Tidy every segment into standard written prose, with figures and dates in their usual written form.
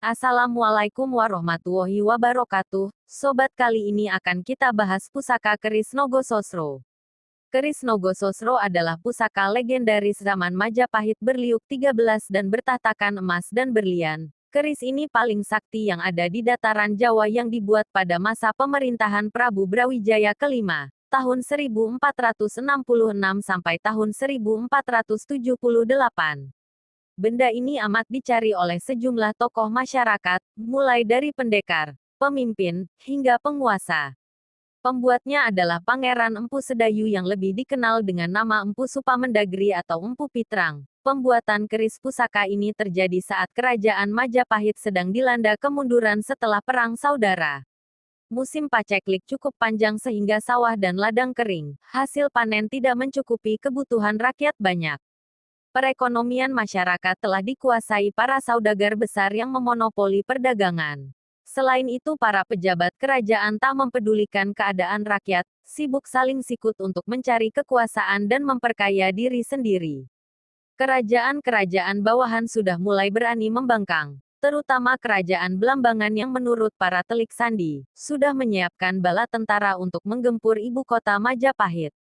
Assalamualaikum warahmatullahi wabarakatuh. Sobat, kali ini akan kita bahas pusaka keris Nogososro. Keris Nogososro adalah pusaka legendaris zaman Majapahit berliuk 13 dan bertahtakan emas dan berlian. Keris ini paling sakti yang ada di dataran Jawa yang dibuat pada masa pemerintahan Prabu Brawijaya kelima, tahun 1466 sampai tahun 1478. Benda ini amat dicari oleh sejumlah tokoh masyarakat, mulai dari pendekar, pemimpin, hingga penguasa. Pembuatnya adalah Pangeran Empu Sedayu yang lebih dikenal dengan nama Empu Supamendagri atau Empu Pitrang. Pembuatan keris pusaka ini terjadi saat kerajaan Majapahit sedang dilanda kemunduran setelah Perang Saudara. Musim paceklik cukup panjang sehingga sawah dan ladang kering. Hasil panen tidak mencukupi kebutuhan rakyat banyak. Perekonomian masyarakat telah dikuasai para saudagar besar yang memonopoli perdagangan. Selain itu, para pejabat kerajaan tak mempedulikan keadaan rakyat, sibuk saling sikut untuk mencari kekuasaan dan memperkaya diri sendiri. Kerajaan-kerajaan bawahan sudah mulai berani membangkang, terutama kerajaan Blambangan yang menurut para telik sandi, sudah menyiapkan bala tentara untuk menggempur ibu kota Majapahit.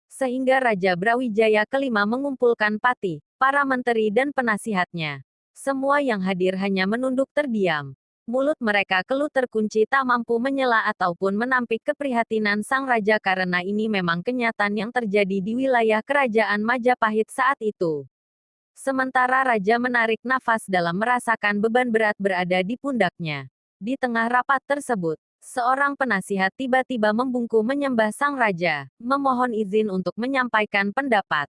Sehingga Raja Brawijaya kelima mengumpulkan patih, para menteri dan penasihatnya. Semua yang hadir hanya menunduk terdiam. Mulut mereka keluh terkunci tak mampu menyela ataupun menampik keprihatinan sang raja karena ini memang kenyataan yang terjadi di wilayah kerajaan Majapahit saat itu. Sementara raja menarik nafas dalam merasakan beban berat berada di pundaknya. Di tengah rapat tersebut, seorang penasihat tiba-tiba membungkuk menyembah sang raja, memohon izin untuk menyampaikan pendapat.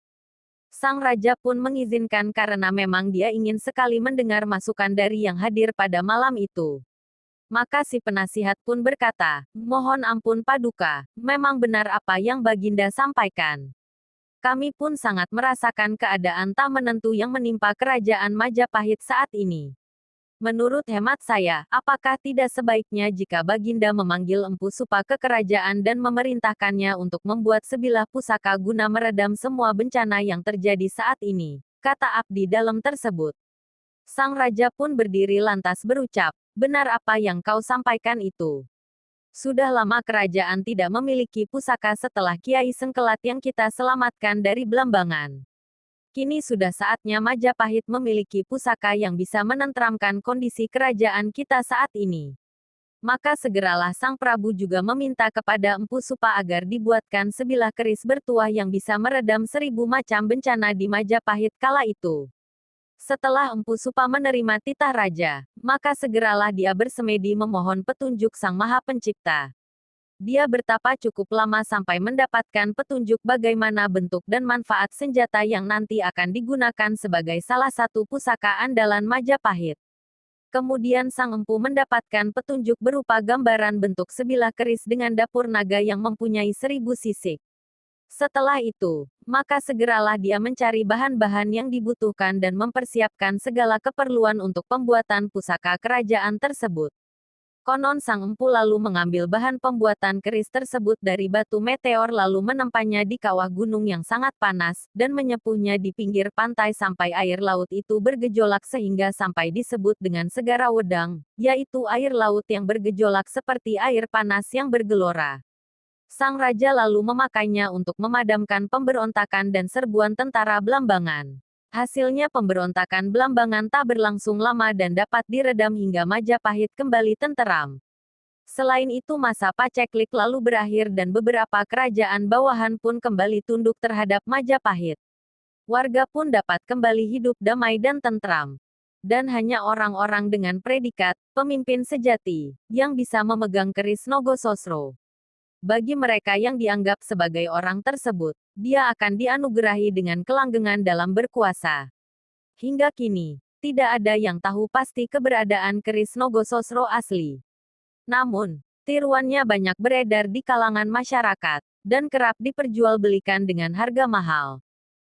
Sang raja pun mengizinkan karena memang dia ingin sekali mendengar masukan dari yang hadir pada malam itu. Maka si penasihat pun berkata, "Mohon ampun Paduka, memang benar apa yang Baginda sampaikan. Kami pun sangat merasakan keadaan tak menentu yang menimpa kerajaan Majapahit saat ini. Menurut hemat saya, apakah tidak sebaiknya jika Baginda memanggil Empu Supa ke kerajaan dan memerintahkannya untuk membuat sebilah pusaka guna meredam semua bencana yang terjadi saat ini?" kata abdi dalam tersebut. Sang raja pun berdiri lantas berucap, "Benar apa yang kau sampaikan itu. Sudah lama kerajaan tidak memiliki pusaka setelah Kiai Sengkelat yang kita selamatkan dari Blambangan. Kini sudah saatnya Majapahit memiliki pusaka yang bisa menenteramkan kondisi kerajaan kita saat ini." Maka segeralah Sang Prabu juga meminta kepada Empu Supa agar dibuatkan sebilah keris bertuah yang bisa meredam 1000 macam bencana di Majapahit kala itu. Setelah Empu Supa menerima titah raja, maka segeralah dia bersemedi memohon petunjuk Sang Maha Pencipta. Dia bertapa cukup lama sampai mendapatkan petunjuk bagaimana bentuk dan manfaat senjata yang nanti akan digunakan sebagai salah satu pusaka andalan Majapahit. Kemudian sang empu mendapatkan petunjuk berupa gambaran bentuk sebilah keris dengan dapur naga yang mempunyai 1000 sisik. Setelah itu, maka segeralah dia mencari bahan-bahan yang dibutuhkan dan mempersiapkan segala keperluan untuk pembuatan pusaka kerajaan tersebut. Konon sang empu lalu mengambil bahan pembuatan keris tersebut dari batu meteor lalu menempanya di kawah gunung yang sangat panas, dan menyepuhnya di pinggir pantai sampai air laut itu bergejolak sehingga sampai disebut dengan Segara Wedang, yaitu air laut yang bergejolak seperti air panas yang bergelora. Sang raja lalu memakainya untuk memadamkan pemberontakan dan serbuan tentara Blambangan. Hasilnya pemberontakan Blambangan tak berlangsung lama dan dapat diredam hingga Majapahit kembali tenteram. Selain itu masa paceklik lalu berakhir dan beberapa kerajaan bawahan pun kembali tunduk terhadap Majapahit. Warga pun dapat kembali hidup damai dan tentram. Dan hanya orang-orang dengan predikat pemimpin sejati yang bisa memegang keris Nogososro. Bagi mereka yang dianggap sebagai orang tersebut, dia akan dianugerahi dengan kelanggengan dalam berkuasa. Hingga kini, tidak ada yang tahu pasti keberadaan keris Nogososro asli. Namun, tiruannya banyak beredar di kalangan masyarakat, dan kerap diperjualbelikan dengan harga mahal.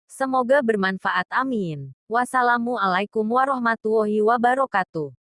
Semoga bermanfaat, amin. Wassalamualaikum warahmatullahi wabarakatuh.